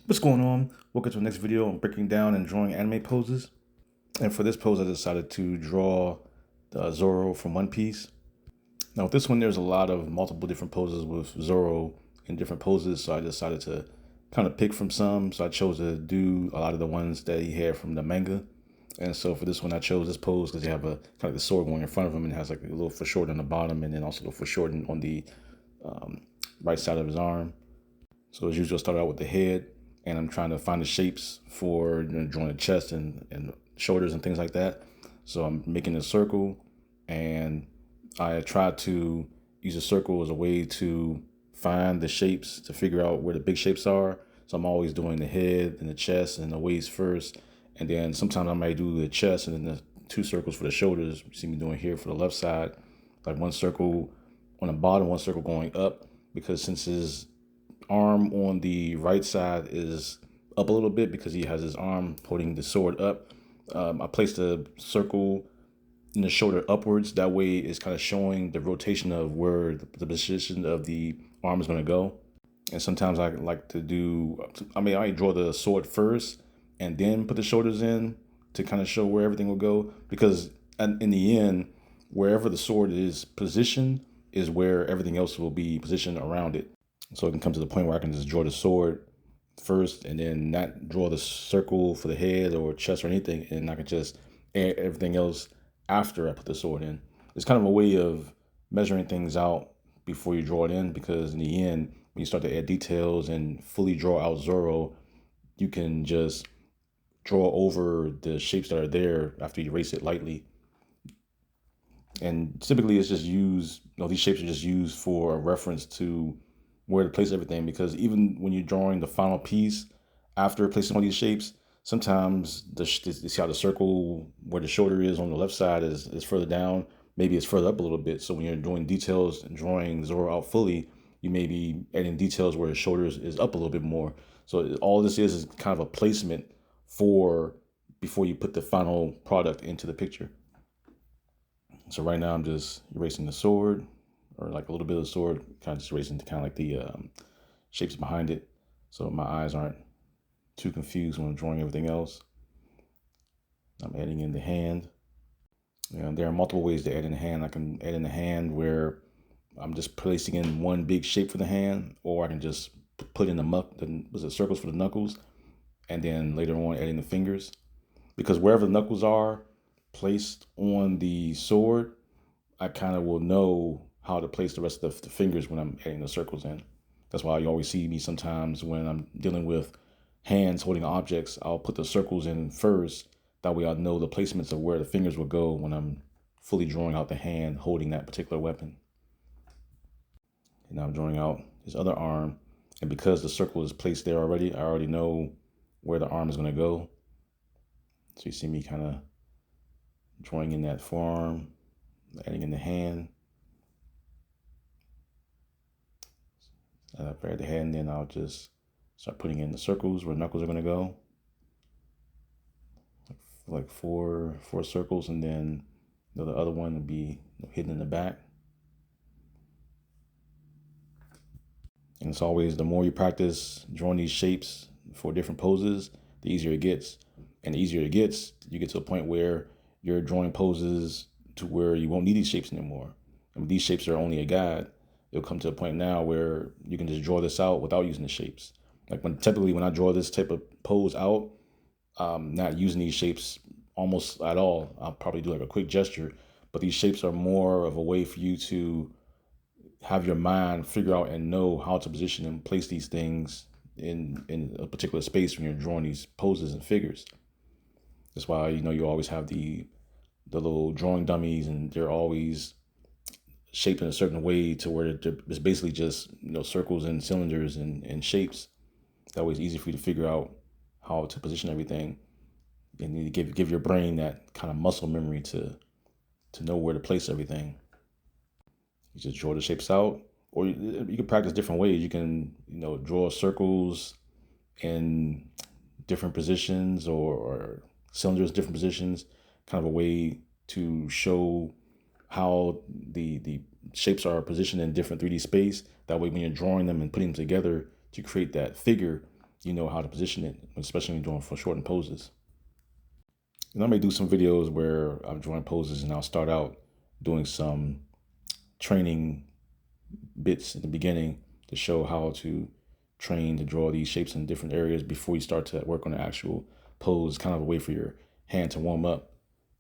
What's going on? Welcome to the next video on breaking down and drawing anime poses. And for this pose, I decided to draw the Zoro from One Piece. Now with this one, there's a lot of multiple different poses with Zoro in different poses, so I decided to kind of pick from some. So I chose to do a lot of the ones that he had from the manga. And so for this one, I chose this pose because you have a kind of the sword going in front of him and has like a little foreshorten on the bottom and then also a foreshorten on the right side of his arm. So as usual, I start out with the head, and I'm trying to find the shapes for drawing the chest and shoulders and things like that. So I'm making a circle, and I try to use a circle as a way to find the shapes to figure out where the big shapes are. So I'm always doing the head and the chest and the waist first, and then sometimes I might do the chest and then the two circles for the shoulders. You see me doing here for the left side, like one circle on the bottom, one circle going up, because since his arm on the right side is up a little bit because he has his arm holding the sword up. I placed a circle in the shoulder upwards. That way it's kind of showing the rotation of where the position of the arm is going to go. And sometimes I like to do, I draw the sword first and then put the shoulders in to kind of show where everything will go. Because in the end, wherever the sword is positioned is where everything else will be positioned around it. So it can come to the point where I can just draw the sword first and then not draw the circle for the head or chest or anything. And I can just add everything else after I put the sword in. It's kind of a way of measuring things out before you draw it in, because in the end, when you start to add details and fully draw out Zoro, you can just draw over the shapes that are there after you erase it lightly. And typically it's just used, these shapes are just used for a reference to where to place everything, because even when you're drawing the final piece after placing all these shapes, sometimes you see how the circle where the shoulder is on the left side is further down. Maybe it's further up a little bit. So when you're doing details and drawing Zoro out fully, you may be adding details where his shoulders is up a little bit more. So all this is kind of a placement for before you put the final product into the picture. So right now I'm just erasing the sword, or like a little bit of the sword, kind of just erasing kind of like the shapes behind it, so my eyes aren't too confused when I'm drawing everything else. I'm adding in the hand. And there are multiple ways to add in the hand. I can add in the hand where I'm just placing in one big shape for the hand, or I can just put in the circles for the knuckles, and then later on adding the fingers. Because wherever the knuckles are placed on the sword, I kind of will know how to place the rest of the fingers when I'm adding the circles in. That's why you always see me sometimes when I'm dealing with hands holding objects, I'll put the circles in first. That way I'll know the placements of where the fingers will go when I'm fully drawing out the hand holding that particular weapon. And now I'm drawing out his other arm. And because the circle is placed there already, I already know where the arm is going to go. So you see me kind of drawing in that forearm, adding in the hand. After I add the hand, then I'll just start putting in the circles where knuckles are going to go. Like four circles, and then the other one would be hidden in the back. And it's always, the more you practice drawing these shapes for different poses, the easier it gets. And the easier it gets, you get to a point where you're drawing poses to where you won't need these shapes anymore. I mean, these shapes are only a guide. It'll come to a point now where you can just draw this out without using the shapes. Like typically when I draw this type of pose out, not using these shapes almost at all. I'll probably do like a quick gesture, but these shapes are more of a way for you to have your mind figure out and know how to position and place these things in a particular space when you're drawing these poses and figures. That's why, you always have the little drawing dummies, and they're always shaped in a certain way to where it's basically just, circles and cylinders and shapes. That way it's easy for you to figure out how to position everything, and you give your brain that kind of muscle memory to know where to place everything. You just draw the shapes out, or you can practice different ways. You can, draw circles in different positions, or cylinders, different positions, kind of a way to show how the shapes are positioned in different 3D space. That way, when you're drawing them and putting them together to create that figure, you know how to position it, especially when you're doing foreshortened poses. And I may do some videos where I'm drawing poses and I'll start out doing some training bits in the beginning to show how to train to draw these shapes in different areas before you start to work on the actual pose. Kind of a way for your hand to warm up,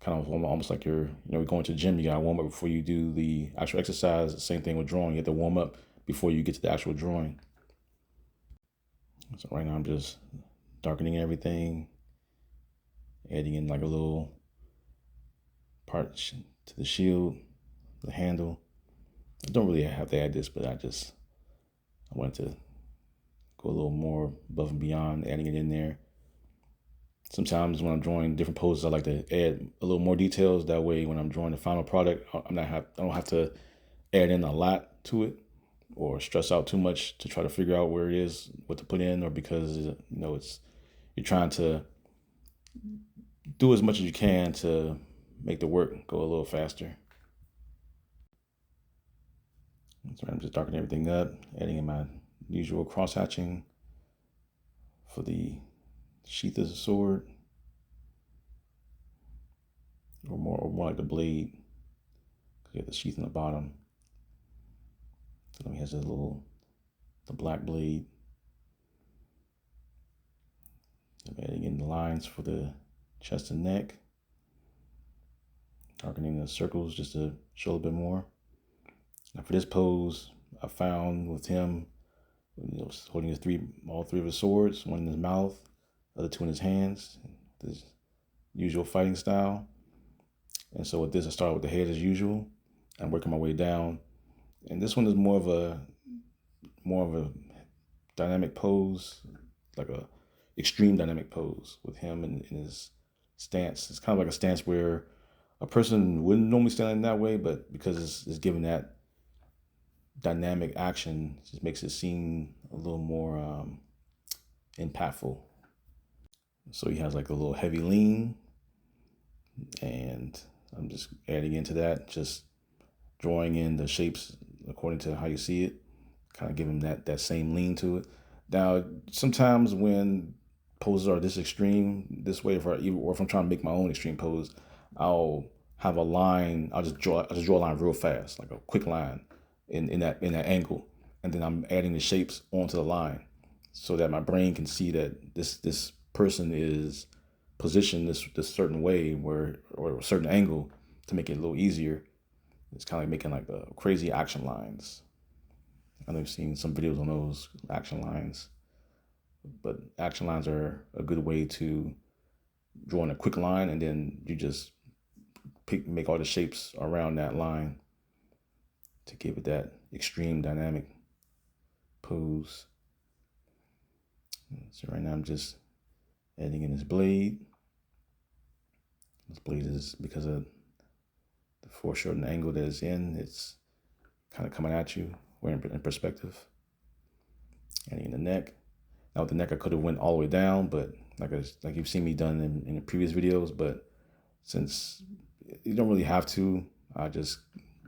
kind of almost like you're going to the gym. You gotta warm up before you do the actual exercise. Same thing with drawing. You have to warm up before you get to the actual drawing. So right now I'm just darkening everything, adding in like a little part to the shield, the handle. I don't really have to add this, but I wanted to go a little more above and beyond, adding it in there. Sometimes when I'm drawing different poses, I like to add a little more details. That way, when I'm drawing the final product, I don't have to add in a lot to it or stress out too much to try to figure out where it is, what to put in, or because you're trying to do as much as you can to make the work go a little faster. So I'm just darkening everything up, adding in my usual cross hatching for the sheath of the sword, or more like the blade, because you have the sheath in the bottom. So then he has the black blade. I'm adding in the lines for the chest and neck, darkening the circles just to show a little bit more. Now for this pose, I found with him, holding all three of his swords, one in his mouth, the other two in his hands, his usual fighting style. And so with this, I started with the head as usual. I'm working my way down, and this one is more of a dynamic pose, like a extreme dynamic pose with him and his stance. It's kind of like a stance where a person wouldn't normally stand in that way, but because it's given that dynamic action, it just makes it seem a little more impactful. So he has like a little heavy lean, and I'm just adding into that, just drawing in the shapes according to how you see it, kind of giving that same lean to it. Now, sometimes when poses are this extreme, this way, or if I'm trying to make my own extreme pose, I'll have a line. I'll just draw a line real fast, like a quick line in that angle, and then I'm adding the shapes onto the line so that my brain can see that this person is positioned this certain way or a certain angle to make it a little easier. It's kind of like making like the crazy action lines. I know you've seen some videos on those action lines, but action lines are a good way to draw in a quick line, and then you just make all the shapes around that line to give it that extreme dynamic pose. So right now I'm just adding in this blade. This blade is, because of the foreshortened angle that it's in, it's kind of coming at you. We're in perspective. Adding in the neck. Now with the neck, I could have went all the way down, but like you've seen me done in the previous videos, but since you don't really have to, I just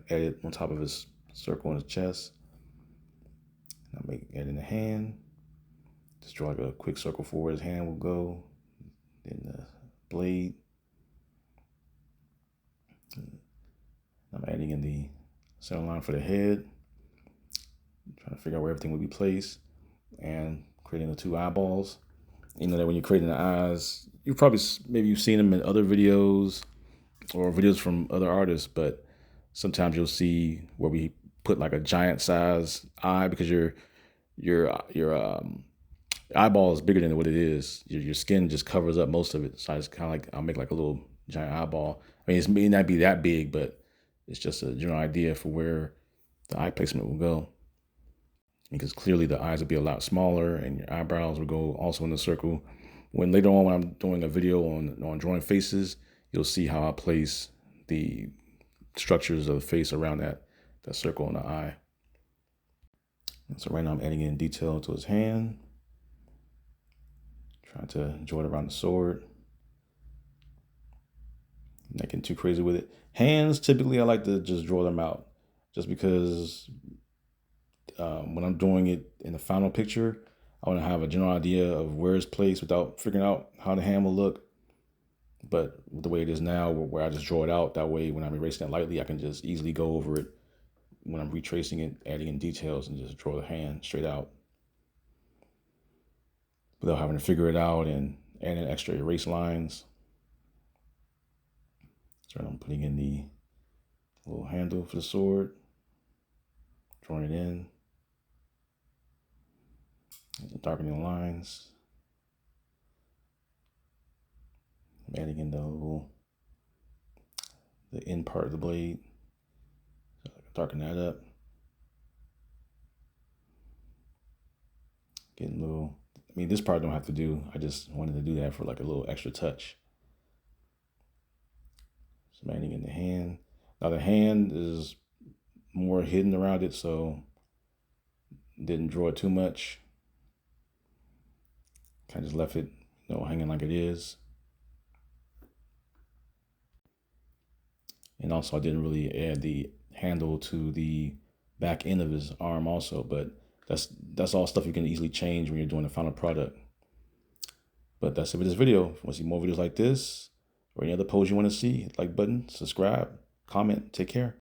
add it on top of his circle on his chest. I'll add in the hand. Just draw like a quick circle for where his hand will go. Then the blade. I'm adding in the center line for the head. Trying to figure out where everything will be placed, and creating the two eyeballs. You know that when you're creating the eyes, maybe you've seen them in other videos or videos from other artists, but sometimes you'll see where we put like a giant size eye because your eyeball is bigger than what it is. Your skin just covers up most of it. So I just kind of I'll make like a little giant eyeball. I mean, it may not be that big, but it's just a general idea for where the eye placement will go. Because clearly the eyes will be a lot smaller and your eyebrows will go also in the circle. When later on, when I'm doing a video on drawing faces, you'll see how I place the structures of the face around that circle in the eye. And so right now I'm adding in detail to his hand. Trying to draw it around the sword. Not getting too crazy with it. Hands, typically I like to just draw them out just because when I'm doing it in the final picture, I want to have a general idea of where it's placed without figuring out how the hand will look. But the way it is now, where I just draw it out, that way when I'm erasing it lightly, I can just easily go over it when I'm retracing it, adding in details, and just draw the hand straight out without having to figure it out and add in extra erase lines. So I'm putting in the little handle for the sword, drawing it in, darkening the lines, I'm adding in the end part of the blade, so I can darken that up. Getting a little, I mean, this part I don't have to do. I just wanted to do that for like a little extra touch. So I'm adding in the hand. Now the hand is more hidden around it, so didn't draw it too much. Kind of just left it, hanging like it is. And also I didn't really add the handle to the back end of his arm also, but that's all stuff you can easily change when you're doing the final product. But that's it for this video. If you want to see more videos like this or any other pose you want to see, hit the like button, subscribe, comment, take care.